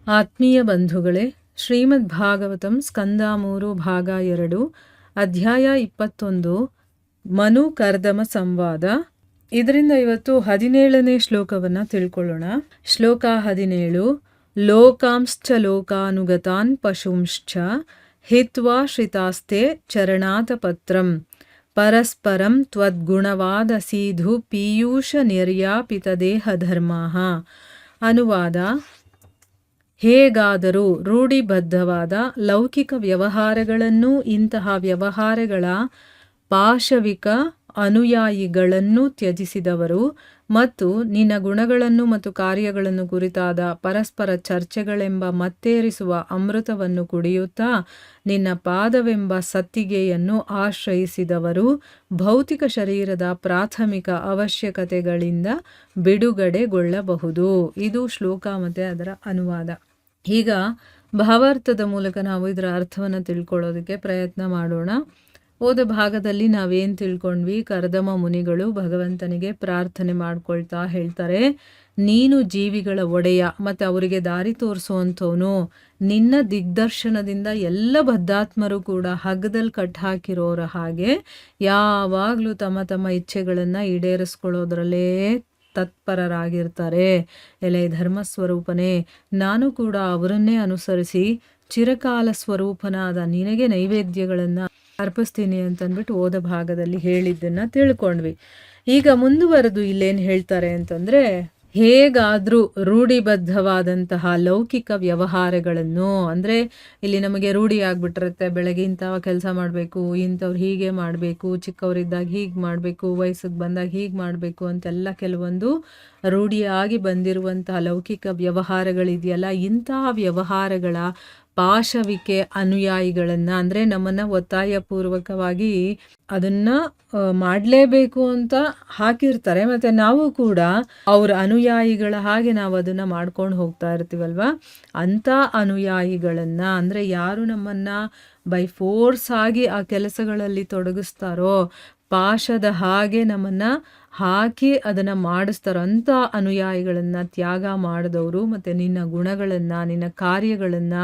ಆತ್ಮೀಯ ಬಂಧುಗಳೇ, ಶ್ರೀಮದ್ ಭಾಗವತಂ ಸ್ಕಂದ 3 ಭಾಗ 2 ಅಧ್ಯಾಯ 21 ಮನು ಕರ್ದಮ ಸಂವಾದ. ಇದರಿಂದ ಇವತ್ತು 17ನೇ ಶ್ಲೋಕವನ್ನು ತಿಳ್ಕೊಳ್ಳೋಣ. ಶ್ಲೋಕ 17. ಲೋಕಾಂಶ್ಚ ಲೋಕಾನುಗತಾನ್ ಪಶುಂಶ್ಚ ಹಿತ್ವಾ ಶ್ರಿತಾಸ್ತೆ ಚರಣಾತ ಪತ್ರಂ ಪರಸ್ಪರಂ ತ್ವದ್ಗುಣವಾದ ಸೀಧು ಪೀಯೂಷ ನಿರ್ಯಾಪಿತ ದೇಹ ಧರ್ಮಾಃ. ಅನುವಾದ: ಹೇಗಾದರೂ ರೂಢಿಬದ್ಧವಾದ ಲೌಕಿಕ ವ್ಯವಹಾರಗಳನ್ನು, ಇಂತಹ ವ್ಯವಹಾರಗಳ ಪಾಶವಿಕ ಅನುಯಾಯಿಗಳನ್ನು ತ್ಯಜಿಸಿದವರು ಮತ್ತು ನಿನ್ನ ಗುಣಗಳನ್ನು ಮತ್ತು ಕಾರ್ಯಗಳನ್ನು ಕುರಿತಾದ ಪರಸ್ಪರ ಚರ್ಚೆಗಳೆಂಬ ಮತ್ತೇರಿಸುವ ಅಮೃತವನ್ನು ಕುಡಿಯುತ್ತಾ ನಿನ್ನ ಪಾದವೆಂಬ ಸತ್ತಿಗೆಯನ್ನು ಆಶ್ರಯಿಸಿದವರು ಭೌತಿಕ ಶರೀರದ ಪ್ರಾಥಮಿಕ ಅವಶ್ಯಕತೆಗಳಿಂದ ಬಿಡುಗಡೆಗೊಳ್ಳಬಹುದು. ಇದು ಶ್ಲೋಕ ಮತ್ತು ಅದರ ಅನುವಾದ. ಈಗ ಭಾವಾರ್ಥದ ಮೂಲಕ ನಾವು ಇದರ ಅರ್ಥವನ್ನು ತಿಳ್ಕೊಳ್ಳೋದಕ್ಕೆ ಪ್ರಯತ್ನ ಮಾಡೋಣ. ಹೋದ ಭಾಗದಲ್ಲಿ ನಾವೇನು ತಿಳ್ಕೊಂಡ್ವಿ? ಕರ್ದಮ ಮುನಿಗಳು ಭಗವಂತನಿಗೆ ಪ್ರಾರ್ಥನೆ ಮಾಡ್ಕೊಳ್ತಾ ಹೇಳ್ತಾರೆ, ನೀನು ಜೀವಿಗಳ ಒಡೆಯ ಮತ್ತು ಅವರಿಗೆ ದಾರಿ ತೋರಿಸುವಂಥವನು. ನಿನ್ನ ದಿಗ್ದರ್ಶನದಿಂದ ಎಲ್ಲ ಬದ್ಧಾತ್ಮರು ಕೂಡ ಹಗ್ಗದಲ್ಲಿ ಕಟ್ ಹಾಕಿರೋರ ಹಾಗೆ ಯಾವಾಗಲೂ ತಮ್ಮ ತಮ್ಮ ಇಚ್ಛೆಗಳನ್ನು ಈಡೇರಿಸ್ಕೊಳ್ಳೋದ್ರಲ್ಲೇ ತತ್ಪರರಾಗಿರ್ತಾರೆ. ಎಲೆ ಧರ್ಮಸ್ವರೂಪನೇ, ನಾನು ಕೂಡ ಅವರನ್ನೇ ಅನುಸರಿಸಿ ಚಿರಕಾಲ ಸ್ವರೂಪನಾದ ನಿನಗೆ ನೈವೇದ್ಯಗಳನ್ನು ಅರ್ಪಿಸ್ತೀನಿ ಅಂತಂದ್ಬಿಟ್ಟು ಹೋದ ಭಾಗದಲ್ಲಿ ಹೇಳಿದ್ದನ್ನು ತಿಳ್ಕೊಂಡ್ವಿ. ಈಗ ಮುಂದುವರೆದು ಇಲ್ಲೇನು ಹೇಳ್ತಾರೆ ಅಂತಂದರೆ, ಹೇಗಾದರೂ ರೂಢಿಬದ್ಧವಾದಂತಹ ಲೌಕಿಕ ವ್ಯವಹಾರಗಳನ್ನು, ಅಂದರೆ ಇಲ್ಲಿ ನಮಗೆ ರೂಢಿ ಆಗಿಬಿಟ್ಟಿರುತ್ತೆ, ಬೆಳಗ್ಗೆ ಇಂಥವ ಕೆಲಸ ಮಾಡಬೇಕು, ಇಂಥವ್ರು ಹೀಗೆ ಮಾಡಬೇಕು, ಚಿಕ್ಕವರಿದ್ದಾಗ ಹೀಗೆ ಮಾಡಬೇಕು, ವಯಸ್ಸಿಗೆ ಬಂದಾಗ ಹೀಗೆ ಮಾಡಬೇಕು ಅಂತೆಲ್ಲ ಕೆಲವೊಂದು ರೂಢಿಯಾಗಿ ಬಂದಿರುವಂತಹ ಲೌಕಿಕ ವ್ಯವಹಾರಗಳಿದೆಯಲ್ಲ, ಇಂತಹ ವ್ಯವಹಾರಗಳ ಪಾಶವಿಕೆ ಅನುಯಾಯಿಗಳನ್ನು, ಅಂದರೆ ನಮ್ಮನ್ನು ಒತ್ತಾಯಪೂರ್ವಕವಾಗಿ ಅದನ್ನು ಮಾಡಲೇಬೇಕು ಅಂತ ಹಾಕಿರ್ತಾರೆ, ಮತ್ತು ನಾವು ಕೂಡ ಅವರ ಅನುಯಾಯಿಗಳ ಹಾಗೆ ನಾವು ಅದನ್ನು ಮಾಡ್ಕೊಂಡು ಹೋಗ್ತಾ ಇರ್ತೀವಲ್ವ. ಅಂಥ ಅನುಯಾಯಿಗಳನ್ನು, ಅಂದರೆ ಯಾರು ನಮ್ಮನ್ನು ಬೈ ಫೋರ್ಸ್ ಆಗಿ ಆ ಕೆಲಸಗಳಲ್ಲಿ ತೊಡಗಿಸ್ತಾರೋ, ಪಾಶದ ಹಾಗೆ ನಮ್ಮನ್ನು ಹಾಕಿ ಅದನ್ನು ಮಾಡಿಸ್ತಾರೋ ಅಂಥ ಅನುಯಾಯಿಗಳನ್ನು ತ್ಯಾಗ ಮಾಡಿದವರು, ಮತ್ತು ನಿನ್ನ ಗುಣಗಳನ್ನು, ನಿನ್ನ ಕಾರ್ಯಗಳನ್ನು,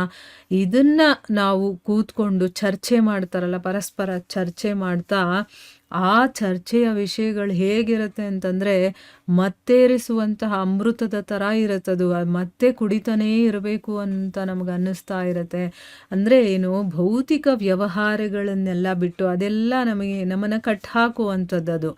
ಇದನ್ನು ನಾವು ಕೂತ್ಕೊಂಡು ಚರ್ಚೆ ಮಾಡ್ತಾರಲ್ಲ, ಪರಸ್ಪರ ಚರ್ಚೆ ಮಾಡ್ತಾ ಆ ಚರ್ಚೆಯ ವಿಷಯಗಳು ಹೇಗಿರುತ್ತೆ ಅಂತಂದರೆ ಮತ್ತೇರಿಸುವಂತಹ ಅಮೃತದ ಥರ ಇರುತ್ತದು. ಮತ್ತೆ ಕುಡಿತಾನೇ ಇರಬೇಕು ಅಂತ ನಮಗೆ ಅನ್ನಿಸ್ತಾ ಇರುತ್ತೆ. ಅಂದರೆ ಏನು, ಭೌತಿಕ ವ್ಯವಹಾರಗಳನ್ನೆಲ್ಲ ಬಿಟ್ಟು ಅದೆಲ್ಲ ನಮ್ಮನ್ನು ಕಟ್ಟಾಕುವಂಥದ್ದು ಅದು,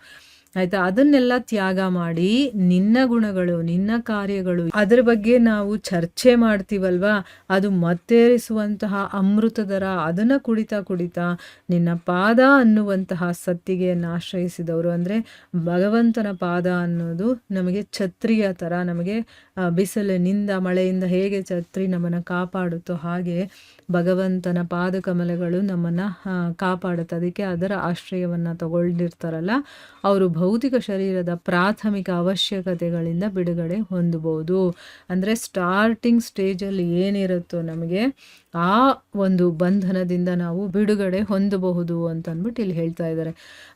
ಆಯಿತಾ? ಅದನ್ನೆಲ್ಲ ತ್ಯಾಗ ಮಾಡಿ ನಿನ್ನ ಗುಣಗಳು, ನಿನ್ನ ಕಾರ್ಯಗಳು, ಅದರ ಬಗ್ಗೆ ನಾವು ಚರ್ಚೆ ಮಾಡ್ತೀವಲ್ವ, ಅದು ಮತ್ತೇರಿಸುವಂತಹ ಅಮೃತದರ, ಅದನ್ನು ಕುಡಿತಾ ಕುಡಿತಾ ನಿನ್ನ ಪಾದ ಅನ್ನುವಂತಹ ಸತ್ತಿಗೆಯನ್ನು ಆಶ್ರಯಿಸಿದವರು. ಅಂದರೆ ಭಗವಂತನ ಪಾದ ಅನ್ನೋದು ನಮಗೆ ಛತ್ರಿಯ ಥರ, ನಮಗೆ ಬಿಸಿಲಿನಿಂದ ಮಳೆಯಿಂದ ಹೇಗೆ ಛತ್ರಿ ನಮ್ಮನ್ನು ಕಾಪಾಡುತ್ತೋ ಹಾಗೆ ಭಗವಂತನ ಪಾದಕಮಲಗಳು ನಮ್ಮನ್ನು ಕಾಪಾಡುತ್ತೆ. ಅದಕ್ಕೆ ಅದರ ಆಶ್ರಯವನ್ನು ತಗೊಂಡಿರ್ತಾರಲ್ಲ, ಅವರು ಭೌತಿಕ ಶರೀರದ ಪ್ರಾಥಮಿಕ ಅವಶ್ಯಕತೆಗಳಿಂದ ಬಿಡುಗಡೆ ಹೊಂದಬಹುದು. ಅಂದರೆ ಸ್ಟಾರ್ಟಿಂಗ್ ಸ್ಟೇಜಲ್ಲಿ ಏನಿರುತ್ತೋ ನಮಗೆ ಆ ಒಂದು ಬಂಧನದಿಂದ ನಾವು ಬಿಡುಗಡೆ ಹೊಂದಬಹುದು ಅಂತ ಅಂದ್ಬಿಟ್ಟು ಇಲ್ಲಿ ಹೇಳ್ತಾ ಇದ್ದಾರೆ.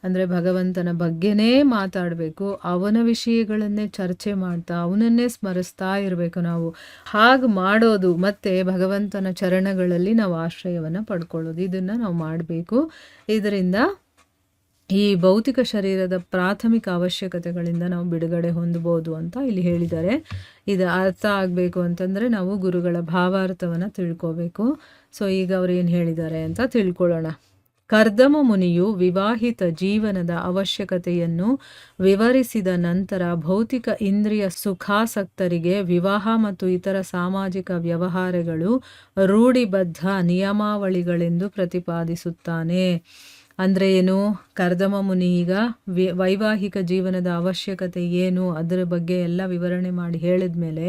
ಅಂದರೆ ಭಗವಂತನ ಬಗ್ಗೆನೇ ಮಾತಾಡಬೇಕು, ಅವನ ವಿಷಯಗಳನ್ನೇ ಚರ್ಚೆ ಮಾಡ್ತಾ ಅವನನ್ನೇ ಸ್ಮರಿಸ್ತಾ ಇರಬೇಕು ನಾವು. ಹಾಗೆ ಮಾಡೋದು ಮತ್ತು ಭಗವಂತನ ಚರಣಗಳಲ್ಲಿ ನಾವು ಆಶ್ರಯವನ್ನು ಪಡ್ಕೊಳ್ಳೋದು, ಇದನ್ನು ನಾವು ಮಾಡಬೇಕು. ಇದರಿಂದ ಈ ಭೌತಿಕ ಶರೀರದ ಪ್ರಾಥಮಿಕ ಅವಶ್ಯಕತೆಗಳಿಂದ ನಾವು ಬಿಡುಗಡೆ ಹೊಂದಬಹುದು ಅಂತ ಇಲ್ಲಿ ಹೇಳಿದ್ದಾರೆ. ಇದು ಅರ್ಥ ಆಗಬೇಕು ಅಂತಂದರೆ ನಾವು ಗುರುಗಳ ಭಾವಾರ್ಥವನ್ನು ತಿಳ್ಕೋಬೇಕು. ಸೊ ಈಗ ಅವ್ರು ಏನು ಹೇಳಿದ್ದಾರೆ ಅಂತ ತಿಳ್ಕೊಳ್ಳೋಣ. ಕರ್ದಮ ಮುನಿಯು ವಿವಾಹಿತ ಜೀವನದ ಅವಶ್ಯಕತೆಯನ್ನು ವಿವರಿಸಿದ ನಂತರ ಭೌತಿಕ ಇಂದ್ರಿಯ ಸುಖಾಸಕ್ತರಿಗೆ ವಿವಾಹ ಮತ್ತು ಇತರ ಸಾಮಾಜಿಕ ವ್ಯವಹಾರಗಳು ರೂಢಿಬದ್ಧ ನಿಯಮಾವಳಿಗಳೆಂದು ಪ್ರತಿಪಾದಿಸುತ್ತಾನೆ. ಅಂದರೆ ಏನು, ಕರ್ದಮ ಮುನಿ ಈಗ ವೈವಾಹಿಕ ಜೀವನದ ಅವಶ್ಯಕತೆ ಏನು ಅದರ ಬಗ್ಗೆ ಎಲ್ಲ ವಿವರಣೆ ಮಾಡಿ ಹೇಳಿದ ಮೇಲೆ,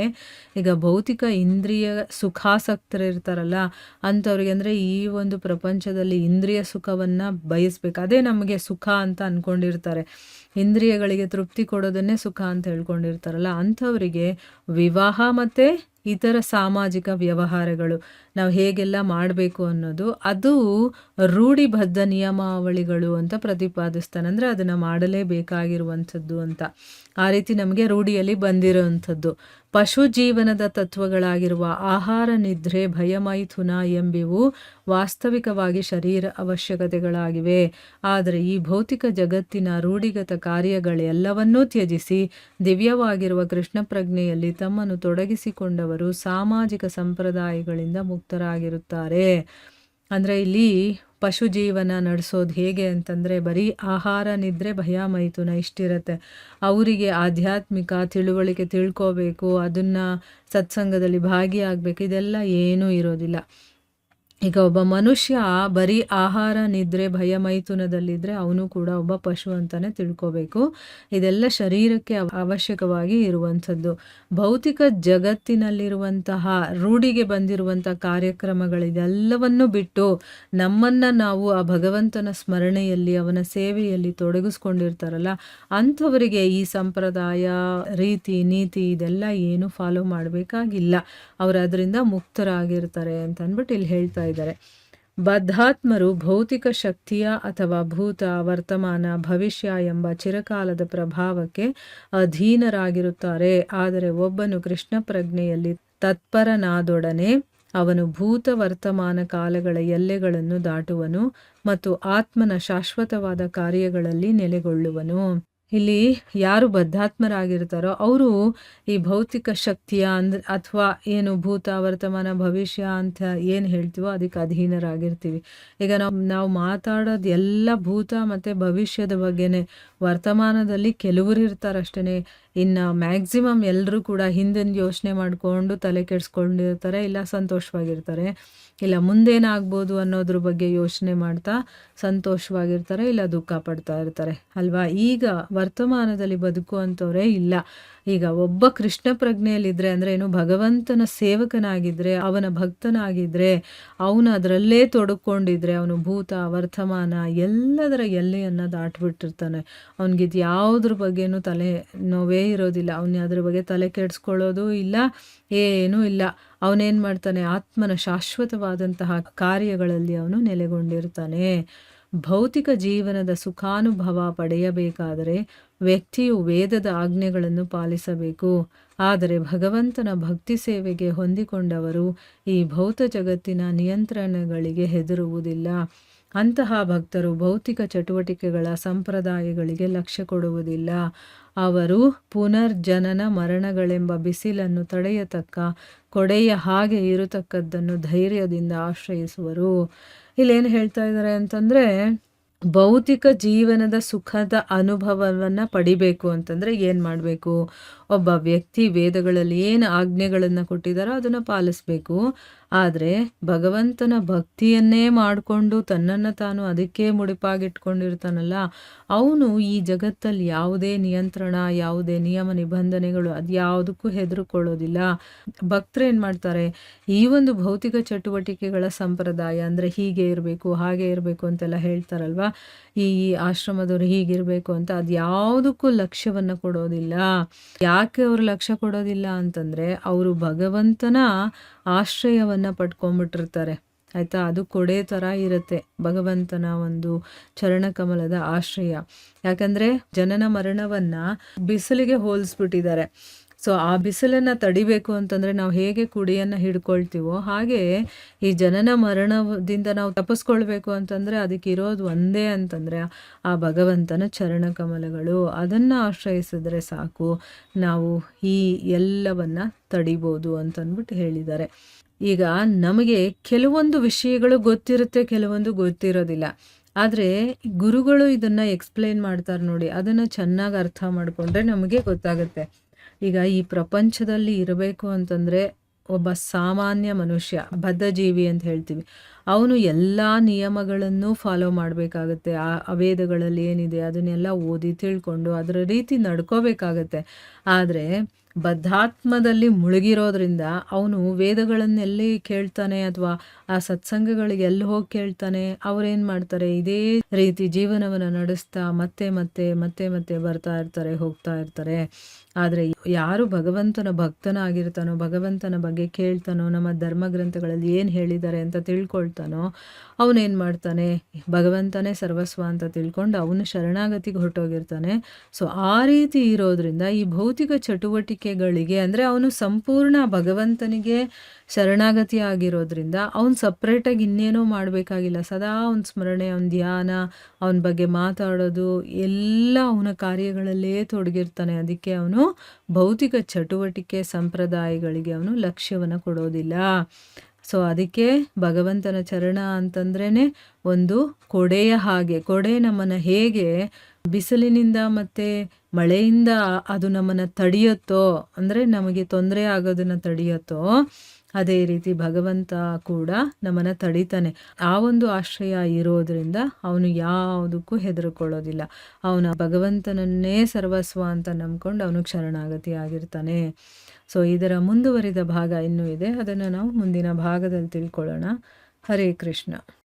ಈಗ ಭೌತಿಕ ಇಂದ್ರಿಯ ಸುಖಾಸಕ್ತರು ಇರ್ತಾರಲ್ಲ ಅಂಥವ್ರಿಗೆ, ಅಂದರೆ ಈ ಒಂದು ಪ್ರಪಂಚದಲ್ಲಿ ಇಂದ್ರಿಯ ಸುಖವನ್ನು ಬಯಸ್ಬೇಕು, ಅದೇ ನಮಗೆ ಸುಖ ಅಂತ ಅಂದ್ಕೊಂಡಿರ್ತಾರೆ, ಇಂದ್ರಿಯಗಳಿಗೆ ತೃಪ್ತಿ ಕೊಡೋದನ್ನೇ ಸುಖ ಅಂತ ಹೇಳ್ಕೊಂಡಿರ್ತಾರಲ್ಲ, ಅಂಥವರಿಗೆ ವಿವಾಹ ಮತ್ತು ಇತರ ಸಾಮಾಜಿಕ ವ್ಯವಹಾರಗಳು ನಾವು ಹೇಗೆಲ್ಲ ಮಾಡಬೇಕು ಅನ್ನೋದು ಅದು ರೂಢಿಬದ್ಧ ನಿಯಮಾವಳಿಗಳು ಅಂತ ಪ್ರತಿಪಾದಿಸ್ತಾನೆ. ಅಂದರೆ ಅದನ್ನು ಮಾಡಲೇಬೇಕಾಗಿರುವಂಥದ್ದು ಅಂತ. ಆ ರೀತಿ ನಮಗೆ ರೂಢಿಯಲ್ಲಿ ಬಂದಿರೋವಂಥದ್ದು. ಪಶು ಜೀವನದ ತತ್ವಗಳಾಗಿರುವ ಆಹಾರ, ನಿದ್ರೆ, ಭಯ, ಮೈಥುನ ಎಂಬಿವು ವಾಸ್ತವಿಕವಾಗಿ ಶರೀರ ಅವಶ್ಯಕತೆಗಳಾಗಿವೆ. ಆದರೆ ಈ ಭೌತಿಕ ಜಗತ್ತಿನ ರೂಢಿಗತ ಕಾರ್ಯಗಳೆಲ್ಲವನ್ನೂ ತ್ಯಜಿಸಿ ದಿವ್ಯವಾಗಿರುವ ಕೃಷ್ಣ ಪ್ರಜ್ಞೆಯಲ್ಲಿ ತಮ್ಮನ್ನು ತೊಡಗಿಸಿಕೊಂಡವರು ಸಾಮಾಜಿಕ ಸಂಪ್ರದಾಯಗಳಿಂದ ಮುಕ್ತರಾಗಿರುತ್ತಾರೆ. ಅಂದರೆ ಇಲ್ಲಿ ಪಶು ಜೀವನ ನಡೆಸೋದು ಹೇಗೆ ಅಂತಂದರೆ ಬರೀ ಆಹಾರ, ನಿದ್ರೆ, ಭಯ, ಮೈಥುನ ಇಷ್ಟಿರುತ್ತೆ. ಅವರಿಗೆ ಆಧ್ಯಾತ್ಮಿಕ ತಿಳುವಳಿಕೆ ತಿಳ್ಕೋಬೇಕು, ಅದನ್ನು ಸತ್ಸಂಗದಲ್ಲಿ ಭಾಗಿಯಾಗಬೇಕು, ಇದೆಲ್ಲ ಏನೂ ಇರೋದಿಲ್ಲ. ಈಗ ಒಬ್ಬ ಮನುಷ್ಯ ಬರೀ ಆಹಾರ, ನಿದ್ರೆ, ಭಯ, ಮೈಥುನದಲ್ಲಿದ್ದರೆ ಅವನು ಕೂಡ ಒಬ್ಬ ಪಶು ಅಂತಲೇ ತಿಳ್ಕೋಬೇಕು. ಇದೆಲ್ಲ ಶರೀರಕ್ಕೆ ಅವಶ್ಯಕವಾಗಿ ಇರುವಂಥದ್ದು. ಭೌತಿಕ ಜಗತ್ತಿನಲ್ಲಿರುವಂತಹ ರೂಢಿಗೆ ಬಂದಿರುವಂಥ ಕಾರ್ಯಕ್ರಮಗಳಿದೆಲ್ಲವನ್ನು ಬಿಟ್ಟು ನಮ್ಮನ್ನು ನಾವು ಆ ಭಗವಂತನ ಸ್ಮರಣೆಯಲ್ಲಿ, ಅವನ ಸೇವೆಯಲ್ಲಿ ತೊಡಗಿಸ್ಕೊಂಡಿರ್ತಾರಲ್ಲ, ಅಂಥವರಿಗೆ ಈ ಸಂಪ್ರದಾಯ, ರೀತಿ, ನೀತಿ ಇದೆಲ್ಲ ಏನು ಫಾಲೋ ಮಾಡಬೇಕಾಗಿಲ್ಲ. ಅವರು ಅದರಿಂದ ಮುಕ್ತರಾಗಿರ್ತಾರೆ ಅಂತ ಅಂದ್ಬಿಟ್ಟು ಇಲ್ಲಿ ಹೇಳ್ತಾ ಇದ್ದಾರೆ. ಬದ್ಧಾತ್ಮರು ಭೌತಿಕ ಶಕ್ತಿಯ ಅಥವಾ ಭೂತ, ವರ್ತಮಾನ, ಭವಿಷ್ಯ ಎಂಬ ಚಿರಕಾಲದ ಪ್ರಭಾವಕ್ಕೆ ಅಧೀನರಾಗಿರುತ್ತಾರೆ. ಆದರೆ ಒಬ್ಬನು ಕೃಷ್ಣ ಪ್ರಜ್ಞೆಯಲ್ಲಿ ತತ್ಪರನಾದೊಡನೆ ಅವನು ಭೂತ, ವರ್ತಮಾನ ಕಾಲಗಳ ಎಲ್ಲೆಗಳನ್ನು ದಾಟುವನು ಮತ್ತು ಆತ್ಮನ ಶಾಶ್ವತವಾದ ಕಾರ್ಯಗಳಲ್ಲಿ ನೆಲೆಗೊಳ್ಳುವನು. ಇಲ್ಲಿ ಯಾರು ಬದ್ಧಾತ್ಮರಾಗಿರ್ತಾರೋ ಅವರು ಈ ಭೌತಿಕ ಶಕ್ತಿಯ ಅಥವಾ ಏನು ಭೂತ, ವರ್ತಮಾನ, ಭವಿಷ್ಯ ಅಂತ ಏನು ಹೇಳ್ತೀವೋ ಅದಕ್ಕೆ ಅಧೀನರಾಗಿರ್ತೀವಿ. ಈಗ ನಾವು ಮಾತಾಡೋದು ಎಲ್ಲ ಭೂತ ಮತ್ತು ಭವಿಷ್ಯದ ಬಗ್ಗೆನೇ. ವರ್ತಮಾನದಲ್ಲಿ ಕೆಲವರು ಇರ್ತಾರಷ್ಟೇ, ಇನ್ನು ಮ್ಯಾಕ್ಸಿಮಮ್ ಎಲ್ಲರೂ ಕೂಡ ಹಿಂದಿನ ಯೋಚನೆ ಮಾಡಿಕೊಂಡು ತಲೆ ಕೆಡಿಸ್ಕೊಂಡಿರ್ತಾರೆ, ಇಲ್ಲ ಸಂತೋಷವಾಗಿರ್ತಾರೆ, ಇಲ್ಲ ಮುಂದೇನಾಗ್ಬೋದು ಅನ್ನೋದ್ರ ಬಗ್ಗೆ ಯೋಚನೆ ಮಾಡ್ತಾ ಸಂತೋಷವಾಗಿರ್ತಾರೆ, ಇಲ್ಲ ದುಃಖ ಪಡ್ತಾ ಇರ್ತಾರೆ ಅಲ್ವಾ. ಈಗ ವರ್ತಮಾನದಲ್ಲಿ ಬದುಕುವಂಥವರೇ ಇಲ್ಲ. ಈಗ ಒಬ್ಬ ಕೃಷ್ಣ ಪ್ರಜ್ಞೆಯಲ್ಲಿದ್ದರೆ ಅಂದರೆ ಏನು, ಭಗವಂತನ ಸೇವಕನಾಗಿದ್ದರೆ, ಅವನ ಭಕ್ತನಾಗಿದ್ದರೆ, ಅವನು ಅದರಲ್ಲೇ ತೊಡಕೊಂಡಿದ್ರೆ ಅವನು ಭೂತ, ವರ್ತಮಾನ ಎಲ್ಲದರ ಎಲ್ಲೆಯನ್ನು ದಾಟ್ಬಿಟ್ಟಿರ್ತಾನೆ. ಅವನಿಗಿದು ಯಾವುದ್ರ ಬಗ್ಗೆನೂ ತಲೆ ನೋವೇ ಇರೋದಿಲ್ಲ. ಅವನು ಅದ್ರ ಬಗ್ಗೆ ತಲೆ ಕೆಡಿಸ್ಕೊಳ್ಳೋದು ಇಲ್ಲ, ಏನೂ ಇಲ್ಲ. ಅವನೇನು ಮಾಡ್ತಾನೆ, ಆತ್ಮನ ಶಾಶ್ವತವಾದಂತಹ ಕಾರ್ಯಗಳಲ್ಲಿ ಅವನು ನೆಲೆಗೊಂಡಿರ್ತಾನೆ. ಭೌತಿಕ ಜೀವನದ ಸುಖಾನುಭವ ಪಡೆಯಬೇಕಾದರೆ ವ್ಯಕ್ತಿಯು ವೇದದ ಆಜ್ಞೆಗಳನ್ನು ಪಾಲಿಸಬೇಕು. ಆದರೆ ಭಗವಂತನ ಭಕ್ತಿ ಸೇವೆಗೆ ಹೊಂದಿಕೊಂಡವರು ಈ ಭೌತ ಜಗತ್ತಿನ ನಿಯಂತ್ರಣಗಳಿಗೆ ಹೆದರುವುದಿಲ್ಲ. ಅಂತಹ ಭಕ್ತರು ಭೌತಿಕ ಚಟುವಟಿಕೆಗಳ ಸಂಪ್ರದಾಯಗಳಿಗೆ ಲಕ್ಷ್ಯ ಕೊಡುವುದಿಲ್ಲ. ಅವರು ಪುನರ್ಜನನ ಮರಣಗಳೆಂಬ ಬಿಸಿಲನ್ನು ತಡೆಯತಕ್ಕ ಕೊಡೆಯ ಹಾಗೆ ಇರತಕ್ಕದ್ದನ್ನು ಧೈರ್ಯದಿಂದ ಆಶ್ರಯಿಸುವರು. ಇಲ್ಲೇನು ಹೇಳ್ತಾ ಇದ್ದಾರೆ ಅಂತಂದರೆ, ಭೌತಿಕ ಜೀವನದ ಸುಖದ ಅನುಭವವನ್ನು ಪಡಿಬೇಕು ಅಂತಂದರೆ ಏನು ಮಾಡಬೇಕು? ಒಬ್ಬ ವ್ಯಕ್ತಿ ವೇದಗಳಲ್ಲಿ ಏನು ಆಜ್ಞೆಗಳನ್ನು ಕೊಟ್ಟಿದ್ದಾರೋ ಅದನ್ನು ಪಾಲಿಸಬೇಕು. ಆದರೆ ಭಗವಂತನ ಭಕ್ತಿಯನ್ನೇ ಮಾಡಿಕೊಂಡು ತನ್ನನ್ನು ತಾನು ಅದಕ್ಕೆ ಮುಡಿಪಾಗಿಟ್ಕೊಂಡಿರ್ತಾನಲ್ಲ, ಅವನು ಈ ಜಗತ್ತಲ್ಲಿ ಯಾವುದೇ ನಿಯಂತ್ರಣ, ಯಾವುದೇ ನಿಯಮ ನಿಬಂಧನೆಗಳು ಅದು ಯಾವುದಕ್ಕೂ ಹೆದರುಕೊಳ್ಳೋದಿಲ್ಲ. ಭಕ್ತರು ಏನು ಮಾಡ್ತಾರೆ, ಈ ಒಂದು ಭೌತಿಕ ಚಟುವಟಿಕೆಗಳ ಸಂಪ್ರದಾಯ ಅಂದರೆ ಹೀಗೆ ಇರಬೇಕು, ಹಾಗೆ ಇರಬೇಕು ಅಂತೆಲ್ಲ ಹೇಳ್ತಾರಲ್ವ, ಈ ಆಶ್ರಮದವರು ಹೀಗಿರಬೇಕು ಅಂತ, ಅದು ಯಾವುದಕ್ಕೂ ಲಕ್ಷ್ಯವನ್ನು ಕೊಡೋದಿಲ್ಲ. ಯಾಕೆ ಅವರು ಲಕ್ಷ್ಯ ಕೊಡೋದಿಲ್ಲ ಅಂತಂದರೆ ಅವರು ಭಗವಂತನ ಆಶ್ರಯವನ್ನು ಪಡ್ಕೊಂಡ್ಬಿಟ್ಟಿರ್ತಾರೆ ಆಯಿತಾ. ಅದು ಕೊಡೆ ಥರ ಇರುತ್ತೆ ಭಗವಂತನ ಒಂದು ಚರಣಕಮಲದ ಆಶ್ರಯ. ಯಾಕಂದರೆ ಜನನ ಮರಣವನ್ನು ಬಿಸಿಲಿಗೆ ಹೋಲಿಸ್ಬಿಟ್ಟಿದ್ದಾರೆ. ಸೊ ಆ ಬಿಸಿಲನ್ನು ತಡಿಬೇಕು ಅಂತಂದರೆ ನಾವು ಹೇಗೆ ಕುಡಿಯನ್ನು ಹಿಡ್ಕೊಳ್ತೀವೋ ಹಾಗೆ ಈ ಜನನ ಮರಣದಿಂದ ನಾವು ತಪ್ಪಿಸ್ಕೊಳ್ಬೇಕು ಅಂತಂದರೆ ಅದಕ್ಕಿರೋದು ಒಂದೇ ಅಂತಂದರೆ ಆ ಭಗವಂತನ ಚರಣಕಮಲಗಳು. ಅದನ್ನು ಆಶ್ರಯಿಸಿದ್ರೆ ಸಾಕು, ನಾವು ಈ ಎಲ್ಲವನ್ನು ತಡಿಬೋದು ಅಂತಂದ್ಬಿಟ್ಟು ಹೇಳಿದ್ದಾರೆ. ಈಗ ನಮಗೆ ಕೆಲವೊಂದು ವಿಷಯಗಳು ಗೊತ್ತಿರುತ್ತೆ, ಕೆಲವೊಂದು ಗೊತ್ತಿರೋದಿಲ್ಲ. ಆದರೆ ಗುರುಗಳು ಇದನ್ನು ಎಕ್ಸ್ಪ್ಲೇನ್ ಮಾಡ್ತಾರೆ ನೋಡಿ, ಅದನ್ನು ಚೆನ್ನಾಗಿ ಅರ್ಥ ಮಾಡಿಕೊಂಡ್ರೆ ನಮಗೆ ಗೊತ್ತಾಗುತ್ತೆ. ಈಗ ಈ ಪ್ರಪಂಚದಲ್ಲಿ ಇರಬೇಕು ಅಂತಂದರೆ ಒಬ್ಬ ಸಾಮಾನ್ಯ ಮನುಷ್ಯ, ಬದ್ಧಜೀವಿ ಅಂತ ಹೇಳ್ತೀವಿ, ಅವನು ಎಲ್ಲ ನಿಯಮಗಳನ್ನು ಫಾಲೋ ಮಾಡಬೇಕಾಗತ್ತೆ. ಆ ವೇದಗಳಲ್ಲಿ ಏನಿದೆ ಅದನ್ನೆಲ್ಲ ಓದಿ ತಿಳ್ಕೊಂಡು ಅದರ ರೀತಿ ನಡ್ಕೋಬೇಕಾಗತ್ತೆ. ಆದರೆ ಬದ್ಧಾತ್ಮದಲ್ಲಿ ಮುಳುಗಿರೋದ್ರಿಂದ ಅವನು ವೇದಗಳನ್ನೆಲ್ಲಿ ಕೇಳ್ತಾನೆ ಅಥವಾ ಆ ಸತ್ಸಂಗಗಳಿಗೆ ಎಲ್ಲಿ ಹೋಗಿ ಕೇಳ್ತಾನೆ. ಅವ್ರೇನು ಮಾಡ್ತಾರೆ, ಇದೇ ರೀತಿ ಜೀವನವನ್ನು ನಡೆಸ್ತಾ ಮತ್ತೆ ಮತ್ತೆ ಮತ್ತೆ ಮತ್ತೆ ಬರ್ತಾ ಇರ್ತಾರೆ, ಹೋಗ್ತಾ ಇರ್ತಾರೆ. ಆದರೆ ಯಾರು ಭಗವಂತನ ಭಕ್ತನಾಗಿರ್ತಾನೋ, ಭಗವಂತನ ಬಗ್ಗೆ ಕೇಳ್ತಾನೋ, ನಮ್ಮ ಧರ್ಮಗ್ರಂಥಗಳಲ್ಲಿ ಏನು ಹೇಳಿದ್ದಾರೆ ಅಂತ ತಿಳ್ಕೊಳ್ತಾನೋ, ಅವನೇನು ಮಾಡ್ತಾನೆ, ಭಗವಂತನೇ ಸರ್ವಸ್ವ ಅಂತ ತಿಳ್ಕೊಂಡು ಅವನು ಶರಣಾಗತಿಗೆ ಹೊರಟೋಗಿರ್ತಾನೆ. ಸೊ ಆ ರೀತಿ ಇರೋದ್ರಿಂದ ಈ ಭೌತಿಕ ಚಟುವಟಿಕೆಗಳಿಗೆ ಅಂದರೆ ಅವನು ಸಂಪೂರ್ಣ ಭಗವಂತನಿಗೆ ಶರಣಾಗತಿ ಆಗಿರೋದ್ರಿಂದ ಅವನು ಸಪ್ರೇಟಾಗಿ ಇನ್ನೇನೋ ಮಾಡಬೇಕಾಗಿಲ್ಲ. ಸದಾ ಅವನ ಸ್ಮರಣೆ, ಅವನ ಧ್ಯಾನ, ಅವನ ಬಗ್ಗೆ ಮಾತಾಡೋದು ಎಲ್ಲ ಅವನ ಕಾರ್ಯಗಳಲ್ಲೇ ತೊಡಗಿರ್ತಾನೆ. ಅದಕ್ಕೆ ಅವನು ಭೌತಿಕ ಚಟುವಟಿಕೆ ಸಂಪ್ರದಾಯಗಳಿಗೆ ಅವನು ಲಕ್ಷ್ಯವನ್ನು ಕೊಡೋದಿಲ್ಲ. ಸೊ ಅದಕ್ಕೆ ಭಗವಂತನ ಚರಣ ಅಂತಂದ್ರೇ ಒಂದು ಕೊಡೆಯ ಹಾಗೆ. ಕೊಡೆ ನಮ್ಮನ್ನು ಹೇಗೆ ಬಿಸಿಲಿನಿಂದ ಮತ್ತು ಮಳೆಯಿಂದ ಅದು ನಮ್ಮನ್ನು ತಡೆಯುತ್ತೋ, ಅಂದರೆ ನಮಗೆ ತೊಂದರೆ ಆಗೋದನ್ನು ತಡೆಯುತ್ತೋ, ಅದೇ ರೀತಿ ಭಗವಂತ ಕೂಡ ನಮ್ಮನ್ನು ತಡಿತಾನೆ. ಆ ಒಂದು ಆಶ್ರಯ ಇರೋದ್ರಿಂದ ಅವನು ಯಾವುದಕ್ಕೂ ಹೆದರ್ಕೊಳ್ಳೋದಿಲ್ಲ. ಅವನ ಭಗವಂತನನ್ನೇ ಸರ್ವಸ್ವ ಅಂತ ನಂಬ್ಕೊಂಡು ಅವನಿಗೆ ಶರಣಾಗತಿ ಆಗಿರ್ತಾನೆ. ಸೊ ಇದರ ಮುಂದುವರಿದ ಭಾಗ ಇನ್ನೂ ಇದೆ, ಅದನ್ನು ನಾವು ಮುಂದಿನ ಭಾಗದಲ್ಲಿ ತಿಳ್ಕೊಳ್ಳೋಣ. ಹರೇ ಕೃಷ್ಣ.